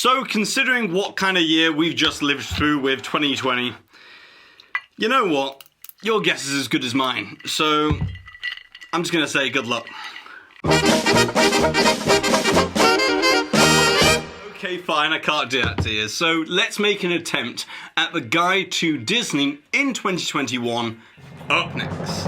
So, considering what kind of year we've just lived through with 2020, you know what? Your guess is as good as mine. So, I'm just going to say good luck. Okay, fine, I can't do that to you. So, let's make an attempt at the guide to Disney in 2021 up next.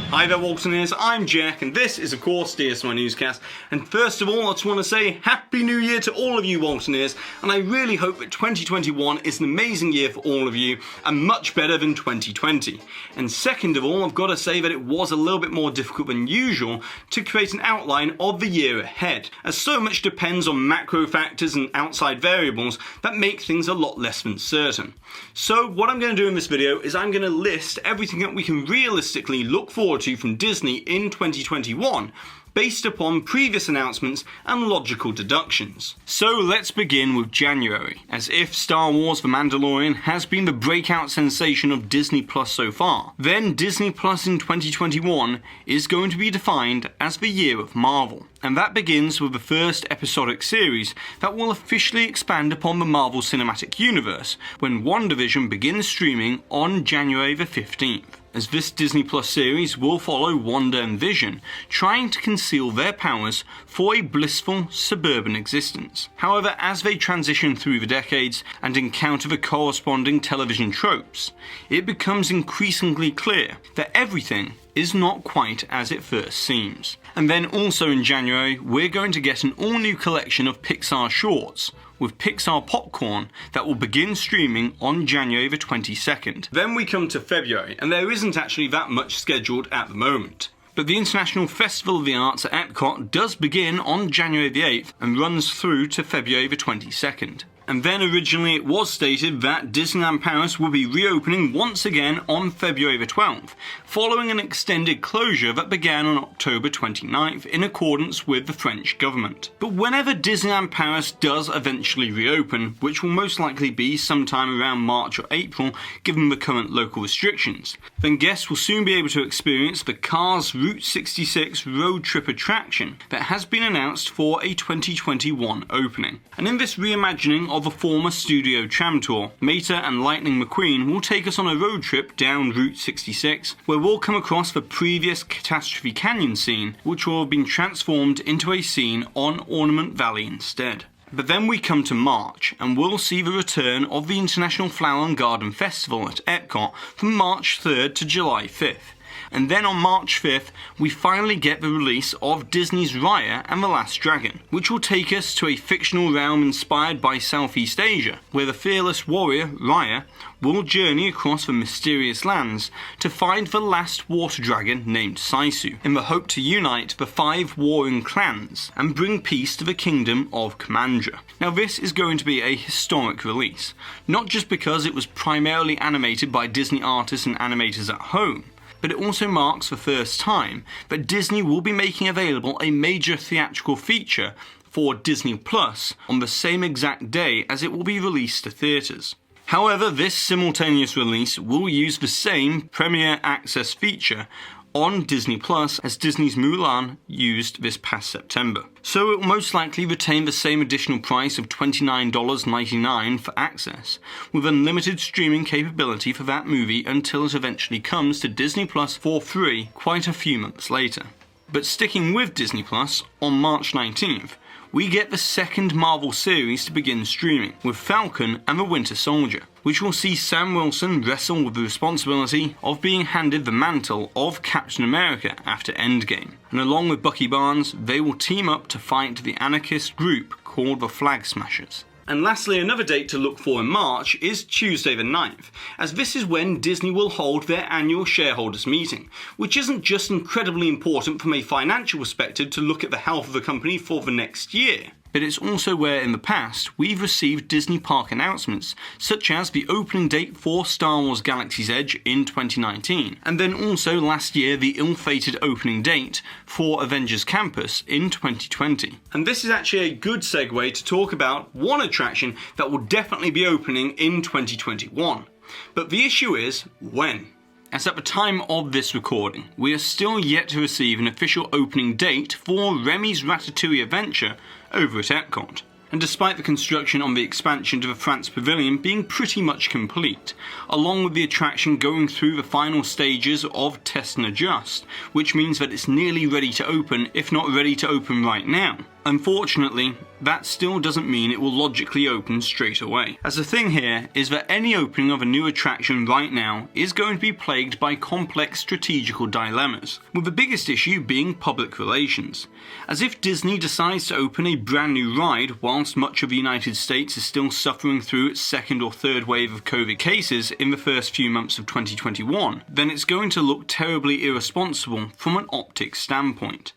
Hi there, Waltineers, I'm Jack, and this is, of course, DSNY Newscast. And first of all, I just want to say Happy New Year to all of you Waltineers, and I really hope that 2021 is an amazing year for all of you, and much better than 2020. And second of all, I've got to say that it was a little bit more difficult than usual to create an outline of the year ahead, as so much depends on macro factors and outside variables that make things a lot less than certain. So what I'm going to do in this video is I'm going to list everything that we can realistically look forward to from Disney in 2021 based upon previous announcements and logical deductions. So let's begin with January, as if Star Wars The Mandalorian has been the breakout sensation of Disney Plus so far, then Disney Plus in 2021 is going to be defined as the year of Marvel. And that begins with the first episodic series that will officially expand upon the Marvel Cinematic Universe when WandaVision begins streaming on January the 15th. As this Disney Plus series will follow Wanda and Vision trying to conceal their powers for a blissful suburban existence. However, as they transition through the decades and encounter the corresponding television tropes, it becomes increasingly clear that everything is not quite as it first seems. And then also in January, we're going to get an all-new collection of Pixar shorts, with Pixar Popcorn that will begin streaming on January the 22nd. Then we come to February, and there isn't actually that much scheduled at the moment. But the International Festival of the Arts at Epcot does begin on January the 8th and runs through to February the 22nd. And then originally it was stated that Disneyland Paris will be reopening once again on February the 12th, following an extended closure that began on October 29th in accordance with the French government. But whenever Disneyland Paris does eventually reopen, which will most likely be sometime around March or April given the current local restrictions, then guests will soon be able to experience the Cars Route 66 road trip attraction that has been announced for a 2021 opening. And in this reimagining of a former studio tram tour, Mater and Lightning McQueen will take us on a road trip down Route 66, where we'll come across the previous Catastrophe Canyon scene, which will have been transformed into a scene on Ornament Valley instead. But then we come to March, and we'll see the return of the International Flower and Garden Festival at Epcot from March 3rd to July 5th. And then on March 5th, we finally get the release of Disney's Raya and the Last Dragon, which will take us to a fictional realm inspired by Southeast Asia, where the fearless warrior, Raya, will journey across the mysterious lands to find the last water dragon named Sisu, in the hope to unite the 5 warring clans and bring peace to the kingdom of Kamandra. Now this is going to be a historic release, not just because it was primarily animated by Disney artists and animators at home, but it also marks the first time that Disney will be making available a major theatrical feature for Disney Plus on the same exact day as it will be released to theatres. However, this simultaneous release will use the same Premier Access feature on Disney Plus as Disney's Mulan used this past September. So it will most likely retain the same additional price of $29.99 for access, with unlimited streaming capability for that movie until it eventually comes to Disney Plus for free quite a few months later. But sticking with Disney Plus, on March 19th, we get the second Marvel series to begin streaming, with Falcon and the Winter Soldier, which will see Sam Wilson wrestle with the responsibility of being handed the mantle of Captain America after Endgame. And along with Bucky Barnes, they will team up to fight the anarchist group called the Flag Smashers. And lastly, another date to look for in March is Tuesday the 9th, as this is when Disney will hold their annual shareholders meeting, which isn't just incredibly important from a financial perspective to look at the health of the company for the next year, but it's also where in the past we've received Disney Park announcements such as the opening date for Star Wars Galaxy's Edge in 2019, and then also last year the ill-fated opening date for Avengers Campus in 2020. And this is actually a good segue to talk about one attraction that will definitely be opening in 2021. But the issue is when. as at the time of this recording, we are still yet to receive an official opening date for Remy's Ratatouille adventure over at Epcot. And despite the construction on the expansion to the France Pavilion being pretty much complete, along with the attraction going through the final stages of test and adjust, which means that it's nearly ready to open, if not ready to open right now. Unfortunately, that still doesn't mean it will logically open straight away. As the thing here is that any opening of a new attraction right now is going to be plagued by complex strategical dilemmas, with the biggest issue being public relations. As if Disney decides to open a brand new ride whilst much of the United States is still suffering through its second or third wave of COVID cases in the first few months of 2021, then it's going to look terribly irresponsible from an optics standpoint.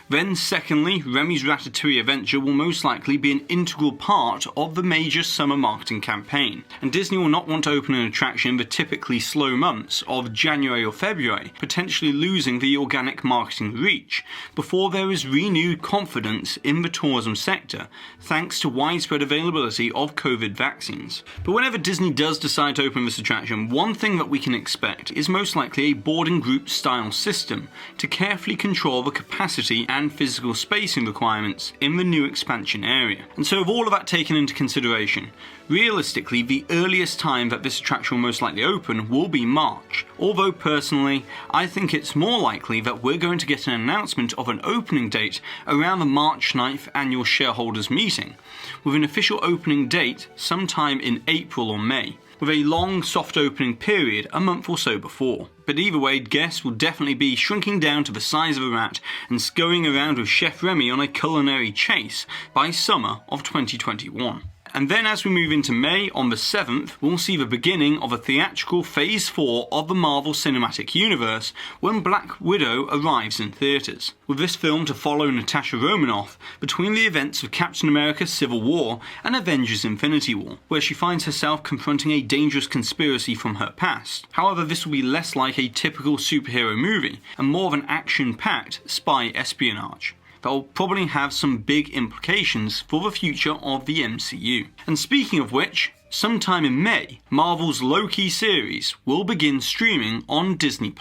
Then secondly, Remy's Ratatouille adventure will most likely be an integral part of the major summer marketing campaign, and Disney will not want to open an attraction in the typically slow months of January or February, potentially losing the organic marketing reach, before there is renewed confidence in the tourism sector, thanks to widespread availability of COVID vaccines. But whenever Disney does decide to open this attraction, one thing that we can expect is most likely a boarding group style system to carefully control the capacity and physical spacing requirements in the new expansion area. And so with all of that taken into consideration, realistically the earliest time that this attraction will most likely open will be March, although personally I think it's more likely that we're going to get an announcement of an opening date around the March 9th annual shareholders meeting, with an official opening date sometime in April or May, with a long soft opening period a month or so before. But either way, guests will definitely be shrinking down to the size of a rat and scurrying around with Chef Remy on a culinary chase by summer of 2021. And then as we move into May, on the 7th, we'll see the beginning of a theatrical Phase 4 of the Marvel Cinematic Universe when Black Widow arrives in theatres, with this film to follow Natasha Romanoff between the events of Captain America Civil War and Avengers Infinity War, where she finds herself confronting a dangerous conspiracy from her past. However, this will be less like a typical superhero movie and more of an action-packed spy espionage that will probably have some big implications for the future of the MCU. And speaking of which, sometime in May, Marvel's Loki series will begin streaming on Disney+.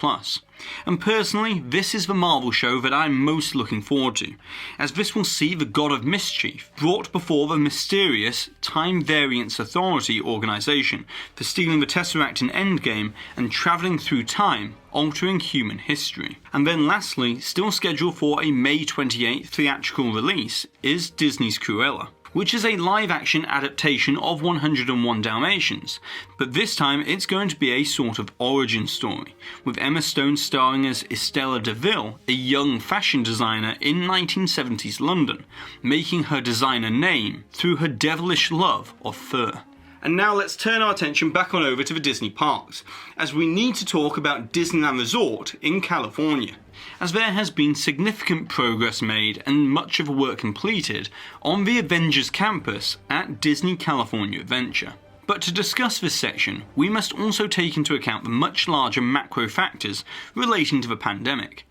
And personally, this is the Marvel show that I'm most looking forward to, as this will see the God of Mischief brought before the mysterious Time Variance Authority organisation for stealing the Tesseract in Endgame and travelling through time, altering human history. And then lastly, still scheduled for a May 28th theatrical release, is Disney's Cruella, which is a live-action adaptation of 101 Dalmatians, but this time it's going to be a sort of origin story, with Emma Stone starring as Estella DeVille, a young fashion designer in 1970s London, making her designer name through her devilish love of fur. And now let's turn our attention back on over to the Disney parks, as we need to talk about Disneyland Resort in California, as there has been significant progress made and much of the work completed on the Avengers campus at Disney California Adventure. But to discuss this section, we must also take into account the much larger macro factors relating to the pandemic.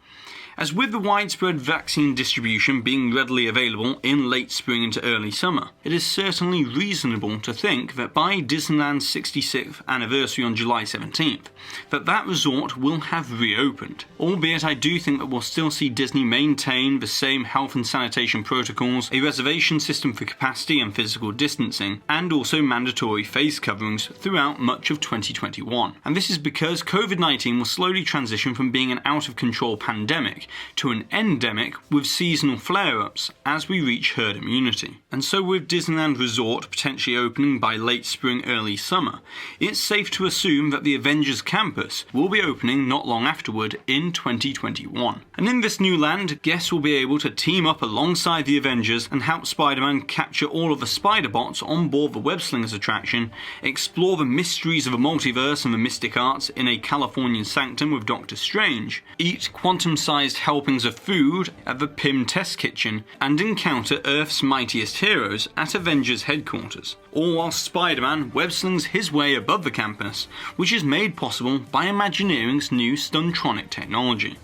As with the widespread vaccine distribution being readily available in late spring into early summer, it is certainly reasonable to think that by Disneyland's 66th anniversary on July 17th, that resort will have reopened. Albeit I do think that we'll still see Disney maintain the same health and sanitation protocols, a reservation system for capacity and physical distancing, and also mandatory face coverings throughout much of 2021. And this is because COVID-19 will slowly transition from being an out-of-control pandemic to an endemic with seasonal flare-ups as we reach herd immunity. And so with Disneyland Resort potentially opening by late spring, early summer, it's safe to assume that the Avengers campus will be opening not long afterward in 2021. And in this new land, guests will be able to team up alongside the Avengers and help Spider-Man capture all of the Spider-Bots on board the Web-Slingers attraction, explore the mysteries of the multiverse and the mystic arts in a Californian sanctum with Doctor Strange, eat quantum-sized helpings of food at the Pym Test Kitchen, and encounter Earth's mightiest heroes at Avengers headquarters, all while Spider-Man web-slings his way above the campus, which is made possible by Imagineering's new Stuntronic technology.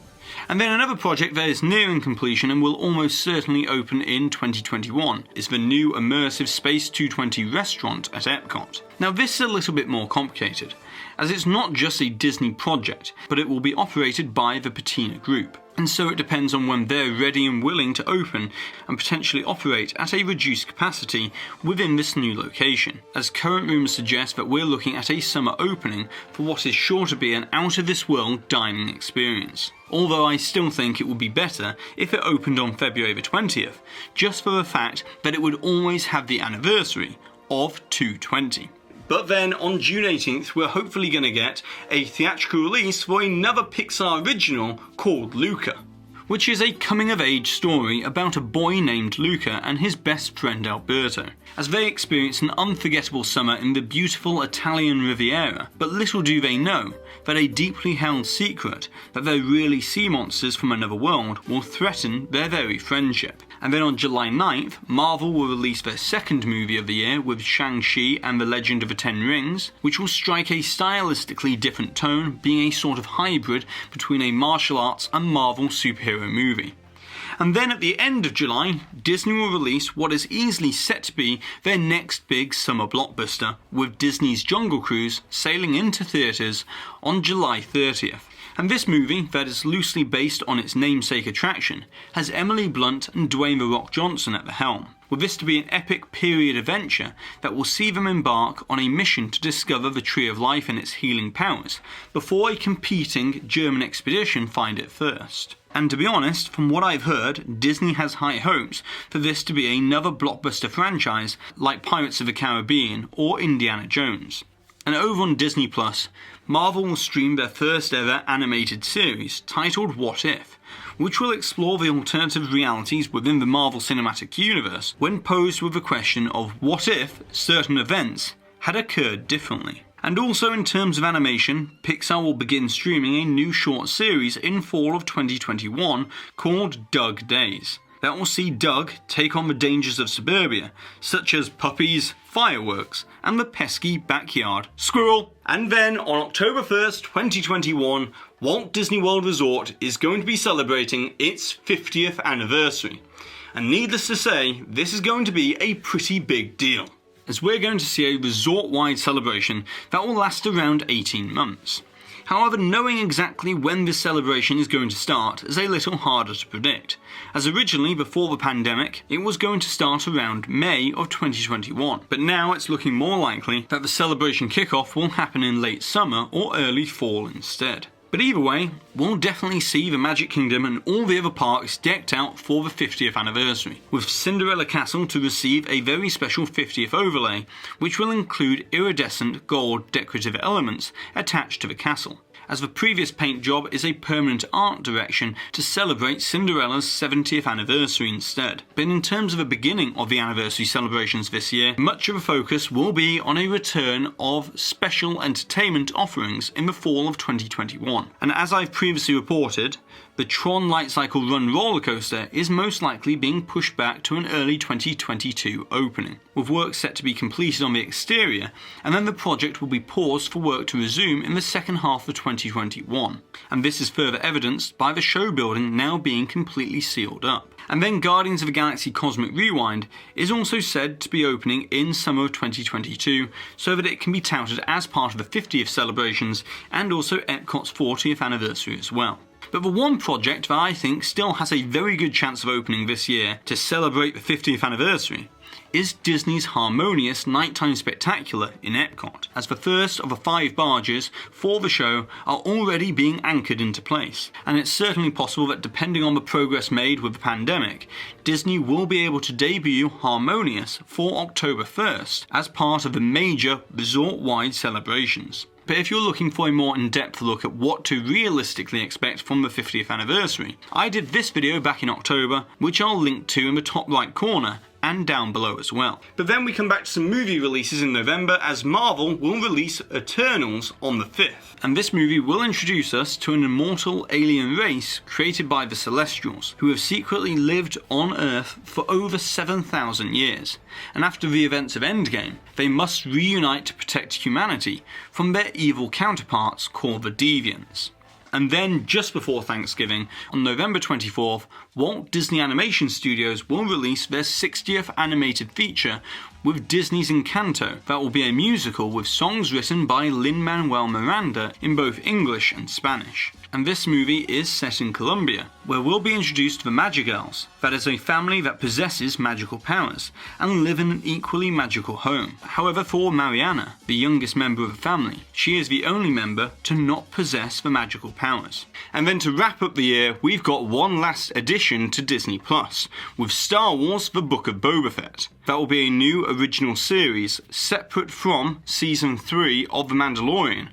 And then another project that is nearing completion and will almost certainly open in 2021 is the new immersive Space 220 restaurant at Epcot. Now this is a little bit more complicated, as it's not just a Disney project, but it will be operated by the Patina Group. And so it depends on when they're ready and willing to open and potentially operate at a reduced capacity within this new location, as current rumours suggest that we're looking at a summer opening for what is sure to be an out-of-this-world dining experience. Although I still think it would be better if it opened on February the 20th, just for the fact that it would always have the anniversary of 220. But then on June 18th, we're hopefully going to get a theatrical release for another Pixar original called Luca, which is a coming-of-age story about a boy named Luca and his best friend Alberto, as they experience an unforgettable summer in the beautiful Italian Riviera. But little do they know that a deeply held secret that they're really sea monsters from another world will threaten their very friendship. And then on July 9th, Marvel will release their second movie of the year with Shang and the Legend of the Ten Rings, which will strike a stylistically different tone, being a sort of hybrid between a martial arts and Marvel superhero movie. And then at the end of July, Disney will release what is easily set to be their next big summer blockbuster, with Disney's Jungle Cruise sailing into theatres on July 30th. And this movie, that is loosely based on its namesake attraction, has Emily Blunt and Dwayne "The Rock" Johnson at the helm, with this to be an epic period adventure that will see them embark on a mission to discover the Tree of Life and its healing powers, before a competing German expedition find it first. And to be honest, from what I've heard, Disney has high hopes for this to be another blockbuster franchise like Pirates of the Caribbean or Indiana Jones. And over on Disney Plus, Marvel will stream their first ever animated series titled What If, which will explore the alternative realities within the Marvel Cinematic Universe when posed with the question of what if certain events had occurred differently. And also in terms of animation, Pixar will begin streaming a new short series in fall of 2021 called Doug Days. That will see Doug take on the dangers of suburbia, such as puppies, fireworks, and the pesky backyard squirrel. And then on October 1st, 2021, Walt Disney World Resort is going to be celebrating its 50th anniversary. And needless to say, this is going to be a pretty big deal, as we're going to see a resort-wide celebration that will last around 18 months. However, knowing exactly when this celebration is going to start is a little harder to predict, as originally before the pandemic it was going to start around May of 2021, but now it's looking more likely that the celebration kickoff will happen in late summer or early fall instead. But either way, we'll definitely see the Magic Kingdom and all the other parks decked out for the 50th anniversary, with Cinderella Castle to receive a very special 50th overlay, which will include iridescent gold decorative elements attached to the castle, as the previous paint job is a permanent art direction to celebrate Cinderella's 70th anniversary instead. But in terms of the beginning of the anniversary celebrations this year, much of the focus will be on a return of special entertainment offerings in the fall of 2021. And as I've previously reported, the Tron Light Cycle Run roller coaster is most likely being pushed back to an early 2022 opening, with work set to be completed on the exterior, and then the project will be paused for work to resume in the second half of 2021. And this is further evidenced by the show building now being completely sealed up. And then Guardians of the Galaxy Cosmic Rewind is also said to be opening in summer of 2022, so that it can be touted as part of the 50th celebrations and also Epcot's 40th anniversary as well. But the one project that I think still has a very good chance of opening this year to celebrate the 50th anniversary is Disney's Harmonious Nighttime Spectacular in Epcot, as the first of the 5 barges for the show are already being anchored into place. And it's certainly possible that depending on the progress made with the pandemic, Disney will be able to debut Harmonious for October 1st as part of the major resort-wide celebrations. But if you're looking for a more in-depth look at what to realistically expect from the 50th anniversary, I did this video back in October, which I'll link to in the top right corner and down below as well. But then we come back to some movie releases in November, as Marvel will release Eternals on the 5th. And this movie will introduce us to an immortal alien race created by the Celestials, who have secretly lived on Earth for over 7,000 years. And after the events of Endgame, they must reunite to protect humanity from their evil counterparts called the Deviants. And then, just before Thanksgiving, on November 24th, Walt Disney Animation Studios will release their 60th animated feature with Disney's Encanto. That will be a musical with songs written by Lin-Manuel Miranda in both English and Spanish. And this movie is set in Colombia, where we'll be introduced to the Madrigals. That is a family that possesses magical powers and live in an equally magical home. However, for Mariana, the youngest member of the family, she is the only member to not possess the magical powers. And then to wrap up the year, we've got one last addition to Disney Plus, with Star Wars: The Book of Boba Fett. That will be a new original series separate from Season 3 of The Mandalorian,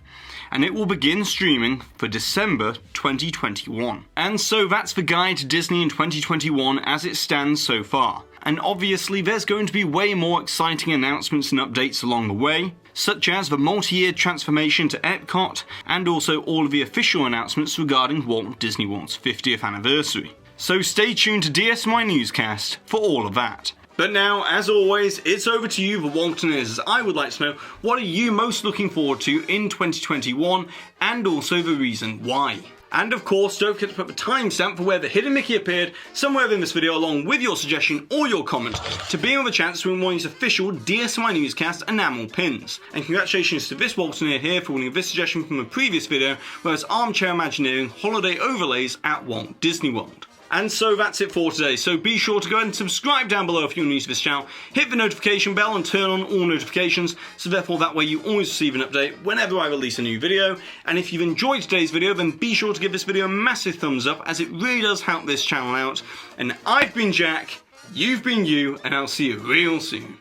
and it will begin streaming for December 2021. And so that's the guide to Disney in 2021 as it stands so far. And obviously there's going to be way more exciting announcements and updates along the way, such as the multi-year transformation to Epcot, and also all of the official announcements regarding Walt Disney World's 50th anniversary. So stay tuned to DSNY Newscast for all of that. But now, as always, it's over to you, the Waltineers, as I would like to know, what are you most looking forward to in 2021, and also the reason why. And of course, don't forget to put the timestamp for where the hidden Mickey appeared somewhere in this video along with your suggestion or your comment to be on the chance to win one of these official DSNY Newscast enamel pins. And congratulations to this Waltineer here for winning this suggestion from the previous video, where it's Armchair Imagineering holiday overlays at Walt Disney World. And so that's it for today, so be sure to go ahead and subscribe down below if you're new to this channel, hit the notification bell and turn on all notifications, so therefore that way you always receive an update whenever I release a new video. And if you've enjoyed today's video, then be sure to give this video a massive thumbs up, as it really does help this channel out. And I've been Jack, you've been you, and I'll see you real soon.